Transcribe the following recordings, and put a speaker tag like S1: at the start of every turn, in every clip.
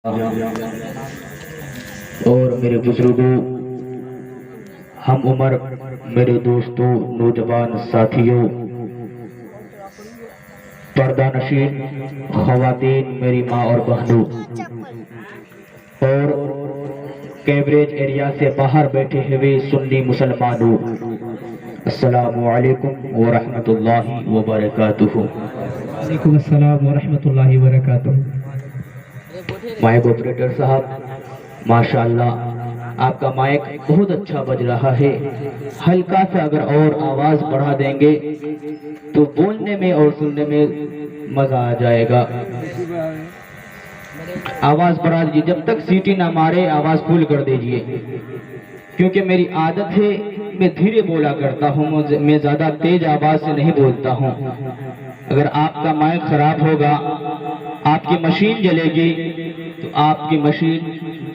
S1: اور میرے بزرگوں، ہم عمر، میرے دوستوں، نوجوان ساتھیوں، پردہ نشین خواتین، میری ماں اور بہنوں، اور کیمبرج ایریا سے باہر بیٹھے ہوئے سنی مسلمانوں، السلام علیکم ورحمۃ اللہ وبرکاتہ۔
S2: وعلیکم السلام ورحمۃ اللہ وبرکاتہ۔
S1: مائک آپریٹر صاحب، ماشاءاللہ آپ کا مائک بہت اچھا بج رہا ہے، ہلکا سا اگر اور آواز بڑھا دیں گے تو بولنے میں اور سننے میں مزہ آ جائے گا۔ آواز بڑھا دیجیے، جب تک سیٹی نہ مارے آواز فل کر دیجیے، کیونکہ میری عادت ہے میں دھیرے بولا کرتا ہوں، میں زیادہ تیز آواز سے نہیں بولتا ہوں۔ اگر آپ کا مائک خراب ہوگا، آپ کی مشین جلے گی تو آپ کی مشین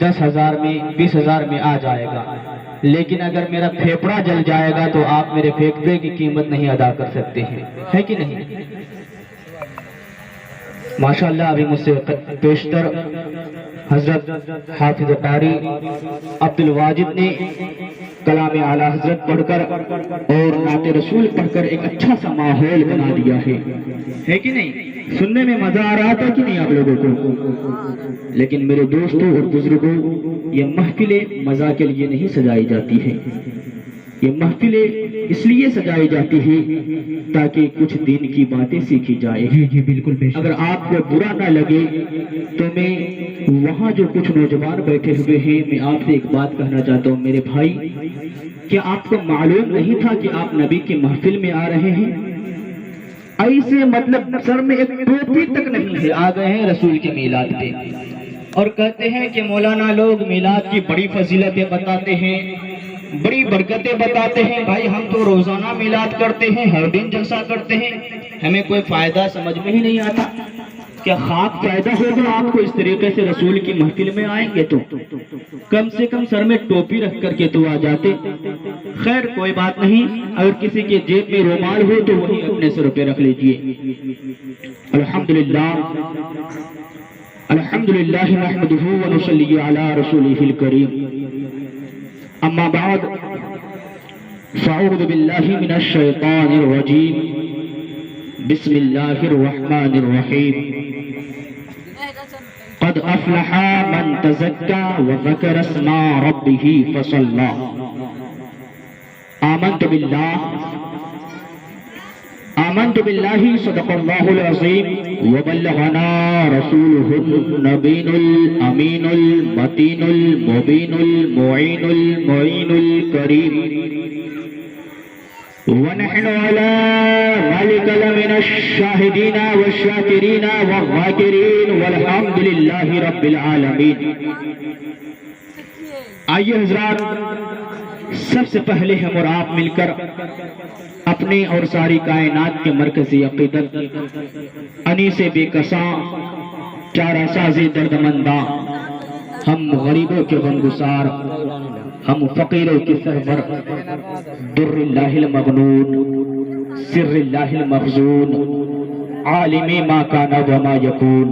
S1: 10,000 میں 20,000 میں آ جائے گا، لیکن اگر میرا پھیپڑا جل جائے گا تو آپ میرے پھیپڑے کی قیمت نہیں ادا کر سکتے ہیں، ہے کہ نہیں؟ ماشاءاللہ ابھی مجھ سے پیشتر حضرت حافظ قاری عبد الواجد نے کلام اعلیٰ حضرت پڑھ کر اور نعت رسول پڑھ کر ایک اچھا سا ماحول بنا دیا ہے کہ نہیں؟ سننے میں مزہ آ رہا تھا کہ نہیں آپ لوگوں کو؟ لیکن میرے دوستوں اور بزرگوں، یہ محفلیں مزہ کے لیے نہیں سجائی جاتی ہیں، یہ محفلیں اس لیے سجائی جاتی ہیں تاکہ کچھ دین کی باتیں سیکھی جائے۔
S2: جی بالکل بے شک۔
S1: اگر آپ کو برا نہ لگے تو میں وہاں جو کچھ نوجوان بیٹھے ہوئے ہیں، میں آپ سے ایک بات کہنا چاہتا ہوں میرے بھائی، کیا آپ کو معلوم نہیں تھا کہ آپ نبی کی محفل میں آ رہے ہیں؟ ایسے مطلب سر میں ایک ٹوپی تک نہیں ہے، آ گئے ہیں رسول کے میلاد پہ اور کہتے ہیں کہ مولانا لوگ میلاد کی بڑی فضیلتیں بتاتے ہیں، بڑی برکتیں بتاتے ہیں۔ بھائی ہم تو روزانہ میلاد کرتے ہیں، ہر دن جلسہ کرتے ہیں، ہمیں کوئی فائدہ سمجھ میں ہی نہیں آتا، کیا خاک فائدہ ہوگا آپ کو اس طریقے سے رسول کی محفل میں آئیں گے تو کم سے کم سر میں ٹوپی رکھ کر کے تو آ جاتے۔ خیر کوئی بات نہیں، اگر کسی کے جیب میں رومال ہو تو وہی اپنے سر پہ رکھ لیجئے۔ الحمدللہ الحمدللہ نحمدہ ونصلی علی رسولہ الکریم، اما بعد فاعوذ باللہ من الشیطان الرجیم، بسم اللہ الرحمن الرحیم، قد افلح من تزکا وذکر اسم ربہ فصلی، آمنت باللہ صدق اللہ العظیم وبلغنا رسولہ النبی الامین المتین المبین المعین المعین الکریم، ونحن على ذلك لمن الشاهدين والشاكرين والذاكرين والحمد لله رب العالمين۔ آئیے حضرات، سب سے پہلے ہم اور آپ مل کر اپنے اور ساری کائنات کے مرکزی عقیدت انیس بے کساں چارہ ساز دردمنداں، ہم غریبوں کے غمگسار، ہم فقیروں کے سرور، در اللہ المغنون، سر اللہ المخزون، عالم ما کان وما یکون،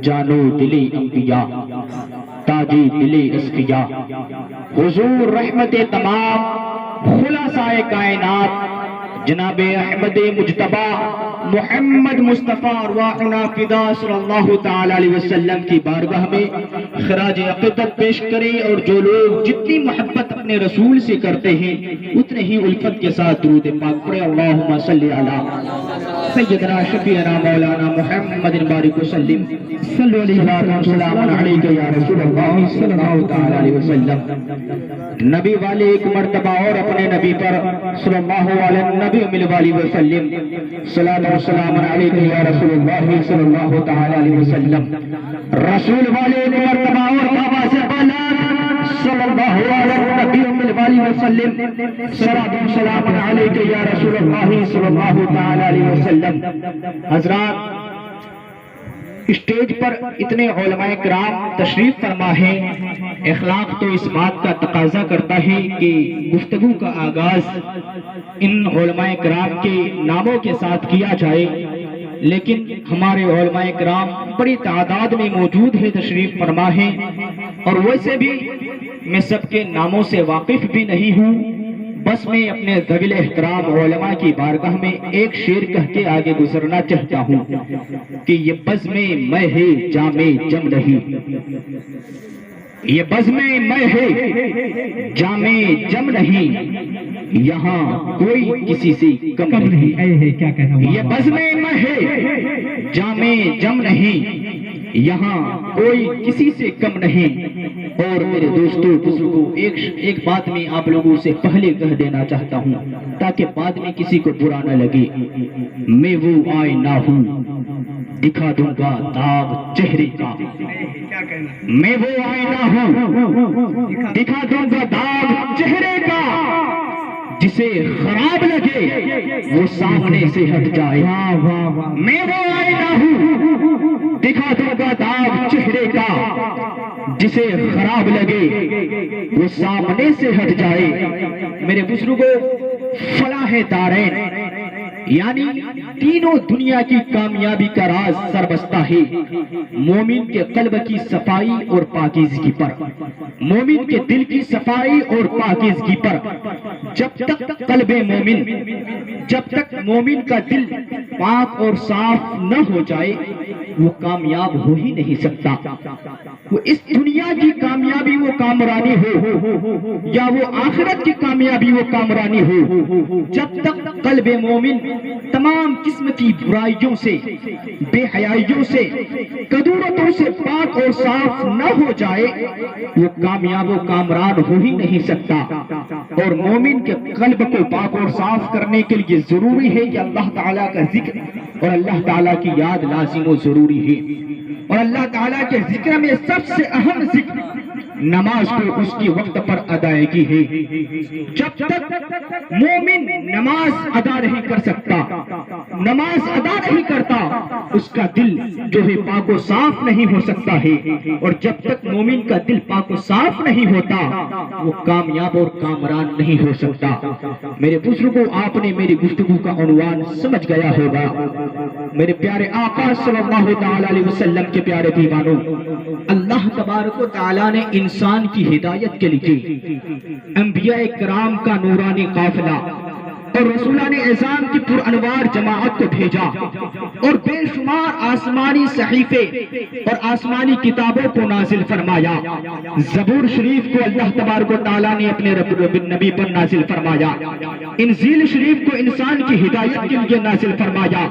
S1: جانو دلی انبیاء، تاجی دلی اسقیاء، حضور رحمت تمام، خلاصۂ کائنات، جناب احمد مجتبی محمد مصطفیٰ ارواحنا فدا صلی اللہ تعالی علیہ وسلم کی بارگاہ میں خراج عقیدت پیش کریں، اور جو لوگ جتنی محبت اپنے رسول سے کرتے ہیں اتنے ہی الفت کے ساتھ درود پاک پڑھیں۔ اللہم صلی علی سیدنا شفیعنا مولانا محمد بارک وسلم، صلی اللہ وسلم علیک یا رسول اللہ صلی اللہ تعالی علیہ وسلم۔ نبی والے ایک مرتبہ اور اپنے نبی پر صلی اللہ علیہ نبی وآلہ وسلم، صلاۃ والسلام علیک یا رسول اللہ صلی اللہ تعالی علیہ وسلم۔ رسول والے ایک مرتبہ اور بابا سے بالا صلی اللہ علیہ نبی وآلہ وسلم، صلاۃ والسلام علیک یا رسول اللہ صلی اللہ تعالی علیہ وسلم۔ حضرات، اسٹیج پر اتنے علماء کرام تشریف فرما ہیں، اخلاق تو اس بات کا تقاضا کرتا ہے کہ گفتگو کا آغاز ان علماء کرام کے ناموں کے ساتھ کیا جائے۔ لیکن ہمارے علماء کرام بڑی تعداد میں موجود ہے، تشریف فرما ہیں، اور ویسے بھی میں سب کے ناموں سے واقف بھی نہیں ہوں، بس میں اپنے ذویل احترام علماء کی بارگاہ میں ایک شعر کہہ کے آگے گزرنا چاہتا ہوں کہ یہ بزم میں ہے جام جم نہیں، یہ بزم میں ہے جام جم نہیں، یہاں کوئی کسی سے کم نہیں،
S2: کیا کہنا
S1: یہ بزم میں ہے جام جم نہیں، یہاں کوئی کسی سے کم نہیں۔ اور میرے دوستوں بزرگوں، ایک بات میں آپ لوگوں سے پہلے کہہ دینا چاہتا ہوں تاکہ بعد میں کسی کو برا نہ لگے، میں وہ آئینہ ہوں دکھا دوں گا داغ چہرے کا، میں وہ آئینہ ہوں دکھا دوں گا داغ چہرے کا، جسے خراب لگے وہ سامنے سے ہٹ جائے، میں وہ آئینہ ہوں دکھا دوں گا داغ چہرے کا، جسے خراب لگے وہ سامنے سے ہٹ جائے۔ میرے بزرگوں، فلاح دارین یعنی تینوں دنیا کی کامیابی کا راز سربستہ ہے مومن کے قلب کی صفائی اور پاکیزگی پر، مومن کے دل کی صفائی اور پاکیزگی پر۔ جب تک قلب مومن، جب تک مومن کا دل پاک اور صاف نہ ہو جائے وہ کامیاب ہو ہی نہیں سکتا۔ وہ اس دنیا کی کامیابی وہ کامرانی ہو یا وہ آخرت کی کامیابی وہ کامرانی ہو، جب تک قلب مومن تمام قسم کی برائیوں سے، بے حیائیوں سے، کدورتوں سے پاک اور صاف نہ ہو جائے وہ کامیاب و کامران ہو ہی نہیں سکتا۔ اور مومن کے قلب کو پاک اور صاف کرنے کے لیے ضروری ہے کہ اللہ تعالیٰ کا ذکر اور اللہ تعالیٰ کی یاد لازم و ضروری ہے، اور اللہ تعالیٰ کے ذکر میں سب سے اہم ذکر نماز کو اس کی وقت پر ادائیگی ہے۔ جب تک مومن نماز ادا نہیں کر سکتا، نماز ادا نہیں کرتا، اس کا دل جو ہے پاک و صاف نہیں ہو سکتا ہے، اور جب تک مومن کا دل پاک و صاف نہیں ہوتا وہ کامیاب اور کامران نہیں ہو سکتا۔ میرے بزرگوں، آپ نے میری گفتگو کا عنوان سمجھ گیا ہوگا۔ میرے پیارے آقا صلی اللہ تعالی علیہ وسلم کے پیارے دیوانوں، اللہ تبارک و تعالی نے انسان کی ہدایت کے لیے انبیاء کرام کا نورانی قافلہ اور رسولان اعظام کی پر انوار جماعت کو بھیجا، اور بے شمار آسمانی صحیفے اور آسمانی کتابوں کو نازل فرمایا۔ زبور شریف کو اللہ تبارک و تعالیٰ نے اپنے رب نبی پر نازل فرمایا، انجیل شریف کو انسان کی ہدایت کے لیے نازل فرمایا،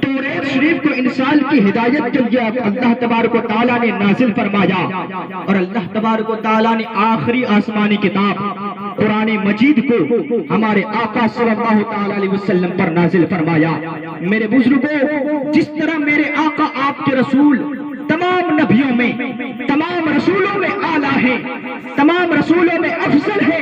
S1: توریت شریف کو انسان کی ہدایت کے لیے اللہ تبارک و تعالیٰ نے نازل فرمایا، اور اللہ تبارک و تعالیٰ نے آخری آسمانی کتاب قرآن مجید کو ہمارے آقا صلی اللہ تعالی علیہ وسلم پر نازل فرمایا۔ میرے بزرگوں، جس طرح میرے آقا آپ کے رسول تمام نبیوں میں، تمام رسولوں میں اعلیٰ ہے، تمام رسولوں میں افضل ہے،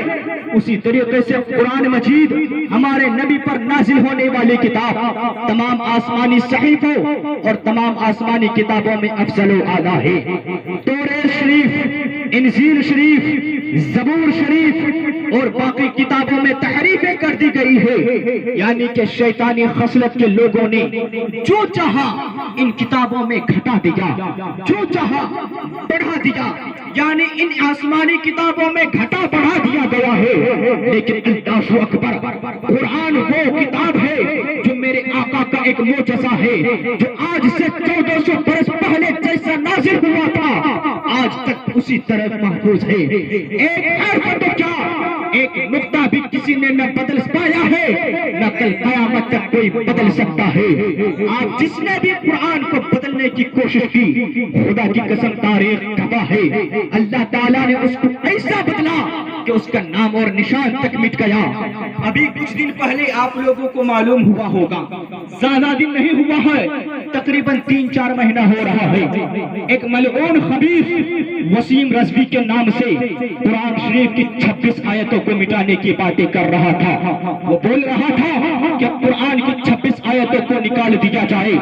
S1: اسی طریقے سے قرآن مجید ہمارے نبی پر نازل ہونے والی کتاب تمام آسمانی صحیفوں اور تمام آسمانی کتابوں میں افضل و اعلیٰ ہے۔ توریت شریف، انجیل شریف، زبور شریف اور باقی کتابوں میں تحریفیں کر دی گئی ہے، یعنی کہ شیطانی خصلت کے لوگوں نے جو چاہا ان کتابوں میں گھٹا دیا، جو چاہا بڑھا دیا، یعنی ان آسمانی کتابوں میں گھٹا بڑھا دیا گیا ہے۔ لیکن اللہ اکبر، قرآن وہ کتاب ہے جو میرے آقا کا ایک معجزہ ہے، جو آج سے 1400 برس پہلے جیسا نازل ہوا تھا آج تک اسی طرح محفوظ ہے۔ ایک حرف تو کیا، ایک نقطہ بھی کسی نے نہ بدل پایا ہے، نہ کل قیامت تک کوئی بدل سکتا ہے۔ آج جس نے بھی قرآن کو بدلنے کی کوشش کی، خدا کی قسم تاریخ گواہ ہے، اللہ تعالیٰ نے اس کو ایسا بدلا کہ اس کا نام اور نشان تک مٹ گیا۔ ابھی کچھ دن پہلے آپ لوگوں کو معلوم ہوا ہوگا، زیادہ دن نہیں ہوا ہے، تقریباً 3-4 مہینہ ہو رہا ہے، ایک ملعون خبیث وسیم رضوی کے نام سے قرآن شریف کی 26 آیتوں کو مٹانے کی باتیں کر رہا تھا۔ وہ بول رہا تھا کہ قرآن کی 26 آیتوں کو نکال دیا جائے،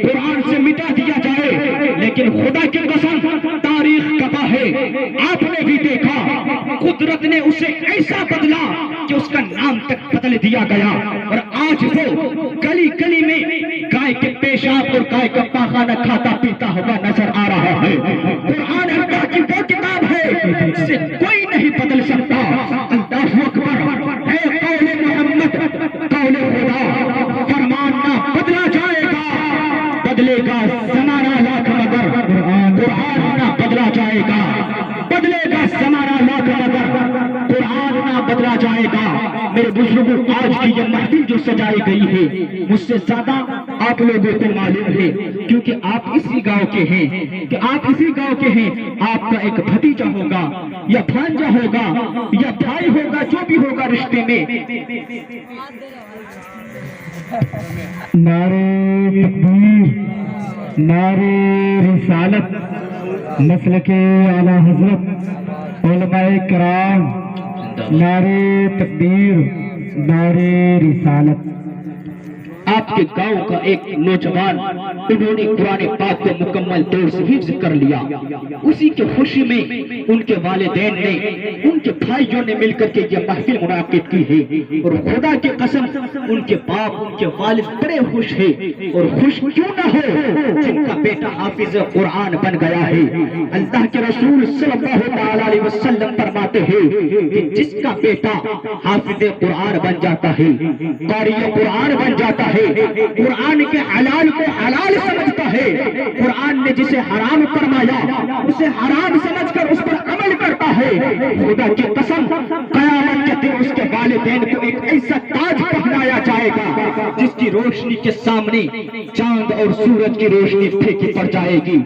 S1: قرآن سے مٹا دیا جائے، لیکن خدا کی قسم تاریخ گواہ ہے، آپ نے بھی دیکھا قدرت نے اسے ایسا بدلا کہ اس کا نام تک بدل دیا گیا، اور آج وہ گلی گلی میں گائے کے پیش گائے کا پاخانہ کھاتا پیتا ہوا نظر آ رہا ہے۔ قرآن اللہ کی وہ کتاب ہے جسے کوئی نہیں بدل سکتا۔ اللہ اکبر ہے قول محمد، قول خدا، فرمان نہ بدلا جائے گا، بدلے گا زمانہ لاکھ مگر قرآن نہ بدلا جائے گا، بدلے گا زمانہ لاکھ مگر قرآن نہ بدلا جائے گا۔ میرے بزرگوں، آج کی یہ محفل جو سجائی گئی ہے مجھ سے زیادہ آپ لوگوں کو معلوم ہے، کیونکہ آپ اسی گاؤں کے ہیں، کہ آپ اسی گاؤں کے ہیں۔ آپ کا ایک بھتیجا ہوگا یا بھانجا ہوگا یا بھائی ہوگا، جو بھی ہوگا رشتے میں۔
S2: نعرے تکبیر، نعرے رسالت، مسلک اعلی حضرت، علماء کرام، نعرے تکبیر، نعرے رسالت۔
S1: آپ کے گاؤں کا ایک نوجوان، انہوں نے قرآن پاک کو مکمل طور سے حفظ کر لیا۔ اسی کے خوشی میں ان کے والدین نے، ان کے بھائیوں نے مل کر کے یہ محفل منعقد کی ہے، اور خدا کی قسم ان کے باپ، ان کے والد بڑے خوش ہیں، اور خوش کیوں نہ ہو جن کا بیٹا حافظ قرآن بن گیا ہے۔ اللہ کے رسول صلی اللہ علیہ وسلم فرماتے ہیں کہ جس کا بیٹا حافظ قرآن بن جاتا ہے، قاری قرآن بن جاتا ہے، قرآن کے حلال کو حلال سمجھتا ہے، قرآن نے جسے حرام فرمایا اسے حرام سمجھ کر اس پر عمل کرتا ہے، خدا کی قسم قیامت کے دن اس کے والدین کو ایک ایسا تاج پہنایا جائے گا جس کی روشنی کے سامنے چاند اور سورج کی روشنی پھیکی پڑ جائے گی۔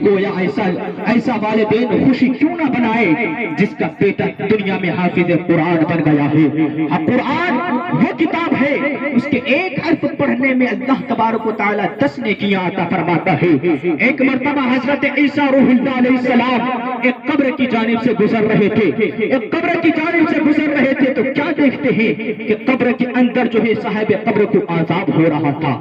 S1: گویا ایسا والدین خوشی کیوں نہ بنائے جس کا بیٹا دنیا میں حافظ قرآن بن گیا ہے۔ قرآن وہ کتاب ہے، اس کے ایک حرف پڑھنے میں اللہ تبارک و تعالیٰ 10 نیکیاں عطا فرماتا ہے۔ ایک مرتبہ حضرت عیسیٰ روح اللہ علیہ السلام ایک قبر کی جانب سے گزر رہے تھے، ایک قبر کی جانب سے گزر رہے تھے تو کیا دیکھتے ہیں کہ قبر کے اندر جو ہے صاحب قبر کو عذاب ہو رہا تھا،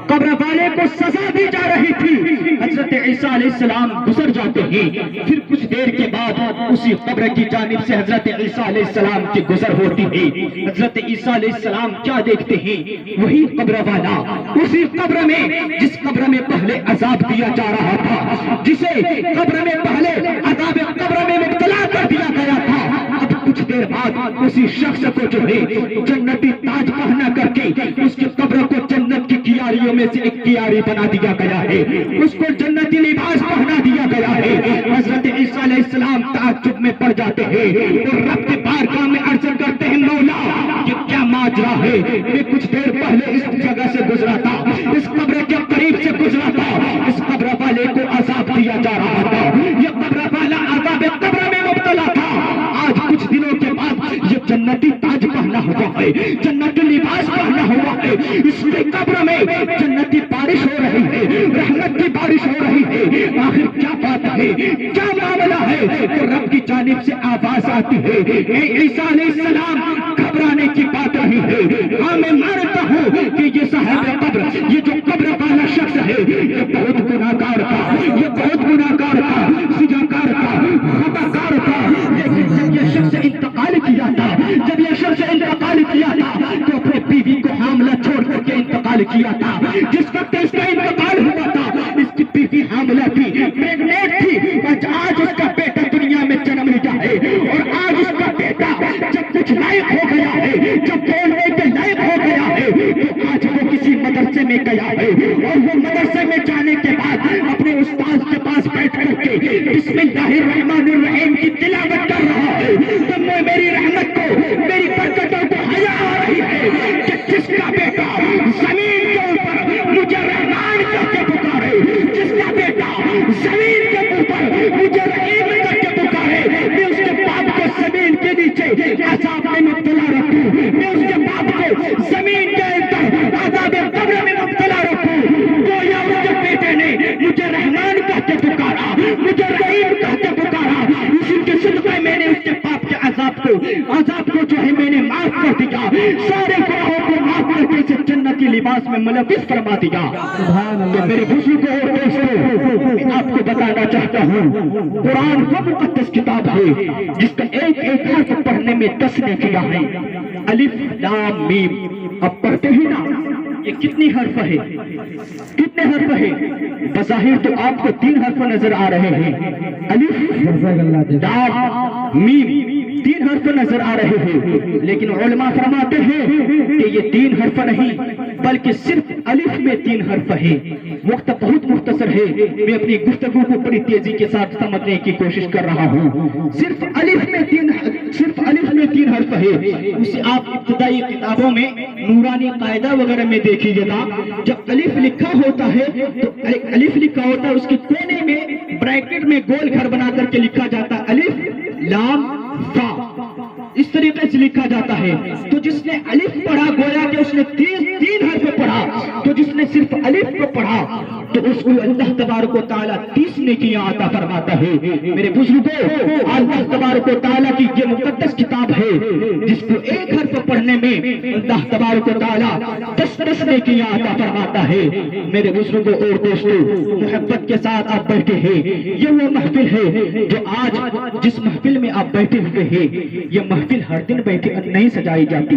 S1: قبر والے کو سزا دی جا رہی تھی۔ حضرت عیسیٰ علیہ السلام گزر جاتے ہیں، پھر کچھ دیر کے بعد اسی قبر کی جانب سے حضرت عیسیٰ علیہ السلام کی گزر ہوتی ہے۔ حضرت عیسیٰ علیہ السلام کیا دیکھتے ہیں؟ وہی قبر والا، اسی قبر میں جس قبر میں پہلے عذاب دیا جا رہا تھا، جسے قبر میں پہلے عذاب قبر میں مبتلا کر دیا گیا تھا، اب کچھ دیر بعد اسی شخص کو جو ہے جنتی تاج پہنا کر کے اس کی قبر کو جنت کی کیاریوں میں سے ایک کیاری بنا دیا گیا ہے، اس کو جنتی لباس پہنا دیا گیا ہے۔ حضرت عیسیٰ علیہ السلام تعجب میں پڑ جاتے ہیں اور رب کی بارگاہ میں عرض کرتے ہیں، مولا یہ کیا ماجرا ہے؟ میں کچھ دیر پہلے اس جگہ سے گزرا تھا، اس قبر کے قریب سے گزرا تھا، اس قبر والے کو عذاب دیا جا رہا تھا، یہ قبر والا عذاب قبر میں مبتلا تھا، آج کچھ دنوں کے بعد یہ جنتی تاج پہنا ہوا ہے، جنتی لباس پہنا ہوا ہے، اس کی قبر میں جنتی بارش ہو رہی ہے، رحمت کی بارش ہو رہی ہے۔ آخر کیا بات ہے، کیا معاملہ ہے؟ تو رب کی جانب سے آواز آتی ہے، اے عیسیٰ علیہ السلام گھبرانے کی بات نہیں ہے، ہاں میں مانتا ہوں کہ یہ صاحب قبر، یہ جو قبر والا شخص ہے یہ بہت گناہگار تھا، یہ بہت گناہگار تھا، سجاکار تھا، خطاکار تھا، لیکن جب یہ شخص انتقال کیا تھا، جب یہ شخص انتقال کیا تھا تو اپنے بیوی کو حاملہ چھوڑ کر کے انتقال کیا تھا۔ جس وقت اس کا انتقال ہوا تھا اس کی بیوی حاملہ تھی، پریگنیٹ تھی، آج اس کا بیٹا دنیا میں جنم لیا ہے، اور آج اس کا بیٹا جب کچھ لائق ہو گیا ہے، جب بولنے کے لائق ہو گیا ہے تو آج وہ کسی مدرسے میں گیا ہے، اور وہ مدرسے میں جانے کے بعد اپنے استاد کے پاس بیٹھ کر کے بسم اللہ الرحمن الرحیم کی تلاوت کر رہا ہے، تب میں میری رحمت کو، میری برکتوں کو حیا آ رہی ہے کہ جس کا بیٹا زمین کے اوپر مجھے رحمان کر کے پکارے، جس کا بیٹا زمین کے اوپر مجھے رحیم کر کے پکارے، میں اس کے باپ کو زمین کے نیچے عذاب میں مبتلا رکھوں، میں اس کے باپ کو زمین کے اندر عذاب قبر میں مبتلا رکھوں۔ گویا اس کے بیٹے نے مجھے رحمان کہہ کے پکارا، مجھے رحیم کہہ کے پکارا، اسی کے صدقے میں نے اس کے باپ کے عذاب کو جو ہے میں نے معاف کر دیا، سارے گناہوں کو معاف کر کے اسے جنتی لباس میں ملبس فرما دیا۔ تو میرے بزرگوں اور دوستوں، میں آپ کو بتانا چاہتا ہوں قرآن وہ مقدس کتاب ہے جس کا ایک ایک حرف پڑھنے میں 10 نیکیاں ہیں۔ الف لام میم، اب پڑھتے ہی نا، یہ کتنی حرف ہے؟ کتنے حرف ہے؟ بظاہر تو آپ کو 3 حرف نظر آ رہے ہیں، الف دال میم، 3 حرف نظر آ رہے ہیں، لیکن علماء فرماتے ہیں کہ یہ 3 حرف نہیں بلکہ صرف الف میں 3 حرف ہے۔ وقت بہت مختصر ہے، میں اپنی گفتگو کو بڑی تیزی کے ساتھ سمجھنے کی کوشش کر رہا ہوں۔ صرف الف میں 3 حرف ہے۔ اسے آپ ابتدائی کتابوں میں نورانی قاعدہ وغیرہ میں دیکھیے گا، جب الف لکھا ہوتا ہے تو الف لکھا ہوتا ہے اس کے کونے میں بریکٹ میں گول گھر بنا کر کے لکھا جاتا ہے الف لام فا، اس طریقے سے لکھا جاتا ہے۔ تو جس نے الف پڑھا گویا کہ اس نے 3 حرف پڑھا، تو جس نے صرف الف کو پڑھا تو اس کو اللہ تبارک و تعالیٰ 30 نیکیاں عطا فرماتا ہے۔ میرے بزرگوں، اللہ تبارک و تعالیٰ کی یہ مقدس کتاب ہے جس کو 1 حرف پڑھنے میں اللہ تبارک و تعالیٰ 10 نیکیاں عطا فرماتا ہے۔ میرے بزرگوں اور دوستوں، محبت کے ساتھ آپ بیٹھے ہیں، یہ وہ محفل ہے جو آج جس محفل میں آپ بیٹھے ہوئے ہیں، یہ محفل ہر دن بیٹھے نہیں سجائی جاتی،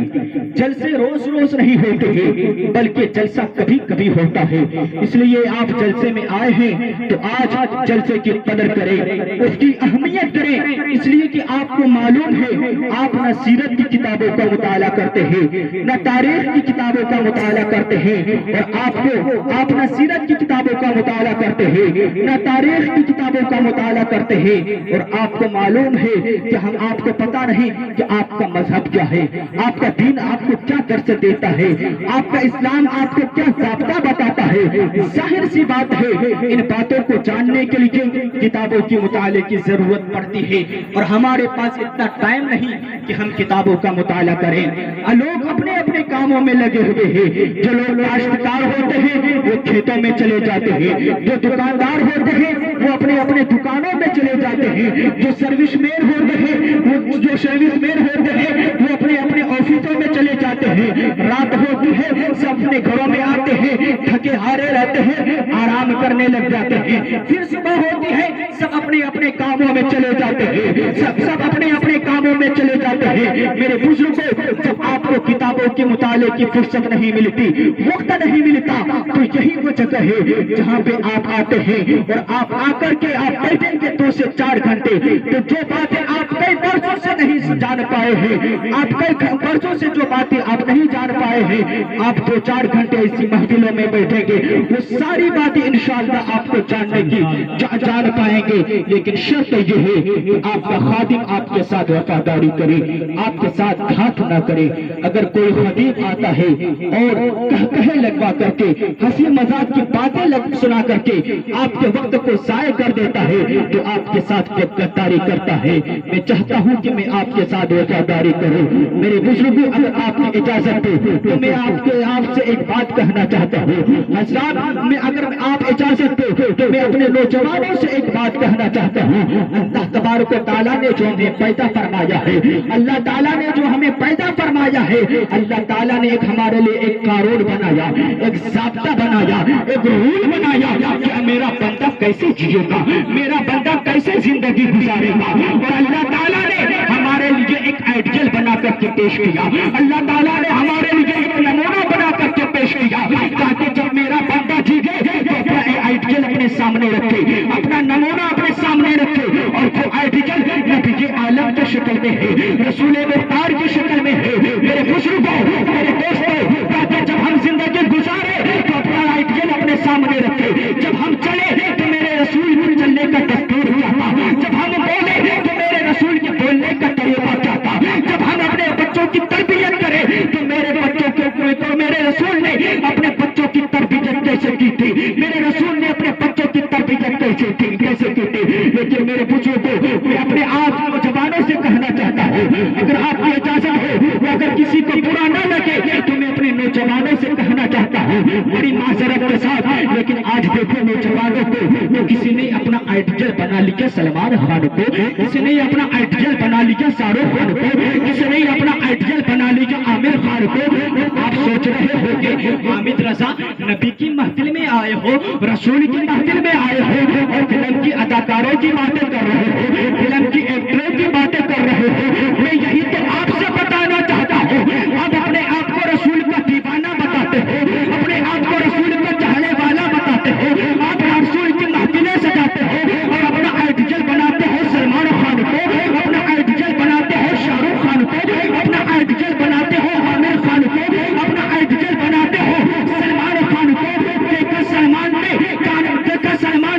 S1: جلسے روز روز نہیں ہوتے ہیں بلکہ جلسہ کبھی کبھی ہوتا ہے۔ اس لیے آپ جلسے میں آئے ہیں تو آج جلسے کی قدر کریں، اس کی اہمیت کریں، اس لیے کہ آپ کو معلوم ہے آپ نہ سیرت کی کتابوں کا مطالعہ کرتے ہیں، نہ تاریخ کی کتابوں کا مطالعہ کرتے ہیں، اور آپ نہ سیرت کی کتابوں کا مطالعہ کرتے ہیں، نہ تاریخ کی کتابوں کا مطالعہ کرتے ہیں، اور آپ کو معلوم ہے کہ آپ کو پتہ نہیں کہ آپ کا مذہب کیا ہے، آپ کا دین آپ کو کیا درس دیتا ہے، آپ کا اسلام آپ کو کیا ضابطہ بتاتا ہے۔ ظاہر سی بات ہے ان باتوں کو جاننے کے لیے کتابوں کے مطالعے کی ضرورت پڑتی ہے، اور ہمارے پاس اتنا ٹائم نہیں کہ ہم کتابوں کا مطالعہ کریں۔ لوگ اپنے اپنے کاموں میں لگے ہوئے ہیں، جو لوگ کاشتکار ہوتے ہیں وہ کھیتوں میں چلے جاتے ہیں، جو دکاندار ہوتے ہیں وہ اپنے اپنے دکانوں میں چلے جاتے ہیں، جو سروس مین ہوتے ہیں وہ اپنے اپنے آفسوں میں چلے جاتے ہیں، رات ہوتی ہے سب اپنے گھروں میں آتے ہیں، تھکے ہارے رہتے ہیں، آرام کرنے لگ جاتے ہیں، پھر صبح ہوتی ہے سب اپنے اپنے کاموں میں چلے جاتے ہیں، سب اپنے اپنے کاموں میں چلے جاتے ہیں۔ میرے بزرگوں، جب آپ کو کتابوں کے مطالعے کی فرصت نہیں ملتی، وقت نہیں ملتا، تو یہی وہ جگہ ہے جہاں پہ آپ آتے ہیں، اور آپ آ کر کے آپ بیٹھیں گے 2 سے 4 گھنٹے، تو جو باتیں آپ کئی برسوں سے نہیں جان پائے ہیں، آپ کئی برسوں سے جو باتیں آپ نہیں جان پائے ہیں، آپ 2-4 گھنٹے ایسی محفلوں میں بیٹھیں گے، وہ ساری باتیں انشاءاللہ آپ کو جاننے کی جان پائیں گے۔ لیکن شرط یہ ہے کہ آپ کا خادم آپ کے ساتھ وفاداری کرے، آپ کے ساتھ گھاٹ نہ کرے۔ اگر کوئی خطیب آتا ہے اور کہے لگوا کر کے ہنسی مذاق کی باتیں سنا کر کے آپ کے وقت کو ضائع کر دیتا ہے تو آپ کے ساتھ غداری کرتا ہے۔ میں چاہتا ہوں کہ میں آپ کے ساتھ وفاداری کروں۔ میرے بزرگوں، اگر آپ کی اجازت دے تو میں آپ سے ایک بات کہنا چاہتا ہوں۔ حضرات، اگر آپ اجازت دے تو میں اپنے نوجوانوں سے ایک بات کہنا چاہتا ہوں۔ اللہ تبارک و تعالیٰ نے جو ہمیں پیدا فرمایا ہے، اللہ تعالیٰ نے جو ہمیں پیدا فرمایا ہے، اللہ تعالیٰ نے ہمارے لیے ایک قانون بنایا، ایک ضابطہ بنایا، ایک رول بنایا کہ میرا بندہ کیسے جیے گا، میرا بندہ کیسے زندگی گزارے گا، اور اللہ تعالیٰ نے ہمارے لیے ایک آئیڈیل بنا کر کے پیش کیا، اللہ تعالیٰ نے ہمارے لیے ایک نمونہ بنا کر کے پیش کیا، تاکہ جب میرا بندہ جیے تو اپنا آئیڈیل اپنے سامنے رکھے، اپنا نمونہ اپنے سامنے رکھے، اور وہ آئیڈیل نبی عالم کی شکل میں ہے، رسول مختار کی شکل میں ہے۔ میرے بزرگوں، میرے دوستوں، تاکہ جب ہم زندگی گزارے تو اپنا آئیڈیل اپنے سامنے رکھے، جب ہم چلے تو میرے رسول کے چلنے کا دستور کیا تھا، جب ہم بولے تو میرے رسول کے بولنے کا طریقہ کیا تھا، جب ہم اپنے بچوں کی تربیت کریں تو میرے رسول نے اپنے بچوں کی تربیت کیسے کی تھی، میرے رسول نے اپنے بچوں کی تربیت کیسے کی تھی۔ لیکن میرے بزرگوں، میں اپنے آپ نوجوانوں سے کہنا چاہتا ہوں، اگر آپ کی اجازت ہو، اگر کسی کو برا نہ لگے تو میں اپنے نوجوانوں سے کہنا چاہتا ہوں بڑی معذرت کے ساتھ، لیکن آج دیکھو نوجوانوں کو کسی نے اپنا آئیڈیل بنا لیا سلمان خان کو، کسی نے اپنا آئیڈیل بنا لیا شاہ رخ خان کو، کسی نے اپنا آئیڈیل بنا لیا عامر خان کو۔ آپ سوچ رہے ہو کہ حامد رضا نبی کی محفل میں آئے ہو، رسول کی محفل میں آئے ہو، اور فلم کی اداکاروں کی باتیں کر رہے ہو، فلم کی ایکٹروں کی باتیں کر رہے ہو۔ میں یہی تو آپ سے بتانا چاہتا ہوں، آپ اپنے آپ کو رسول کا دیوانہ بتاتے ہو، اپنا آئیڈیل بناتے ہو عامر خان کو، اپنا آئیڈیل بناتے ہو سلمان خان کو، دیکھا سلمان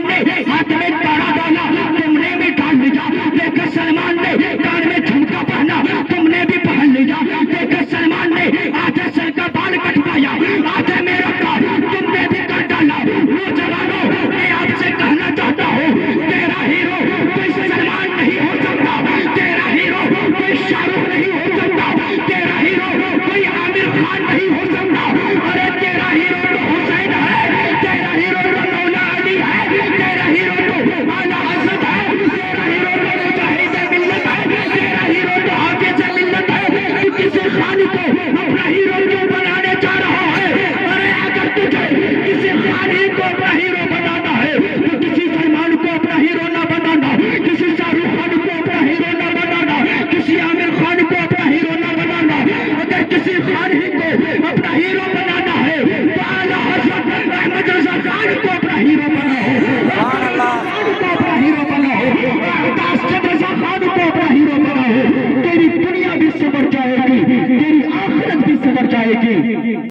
S1: نے ہاتھ میں تاڑا ڈالا، تم نے بھی ڈال لیا، دیکھا سلمان نے کان میں جھمکا پہنا، تم نے بھی پہن لیا، دیکھا سلمان نے آدھے سر کا بال کٹوایا، آدھے میرا کار تم نے بھی کر ڈالا۔ نوجوانوں میں آپ سے کہنا چاہتا ہوں، تیرا ہیرو کوئی سلمان نہیں ہو سکتا، تیرا ہیرو کوئی شاہ رخ نہیں ہو سکتا، تیرا ہیرو کوئی عامر خان نہیں ہو سکتا، ارے تیرا ہیرو تو حسین ہے، تیرا ہیرو تو مولا علی ہے، تیرا ہیرو تو اعلیٰ حضرت ہے، تیرا ہیرو تو مجاہد ملت ہے، تیرا ہیرو تو حافظ ملت ہے۔ تو کسی خان کو اپنا ہیرو کیوں بنانے جا رہا ہے؟ ارے اگر تجھے کسی خان ہی کو اپنا ہیرو بنانا ہے تو کسی سلمان کو اپنا ہیرو نہ بنانا، کسی شاہ رخ خان کو اپنا ہیرو نہ بنانا، کسی عامر خان کو اپنا ہیرو نہ بنانا۔ اگر کسی خان ہی کو اپنا ہیرو بنانا ہے تو اعلیٰ حضرت احمد رضا خان کو اپنا ہیرو بناؤ، خان کو اپنا ہیرو بناؤ، کاشف رضا خان کو اپنا ہیرو بناؤ۔ تیری دنیا بھی سنور جائے گی، تیری آخرت بھی سنور جائے گی۔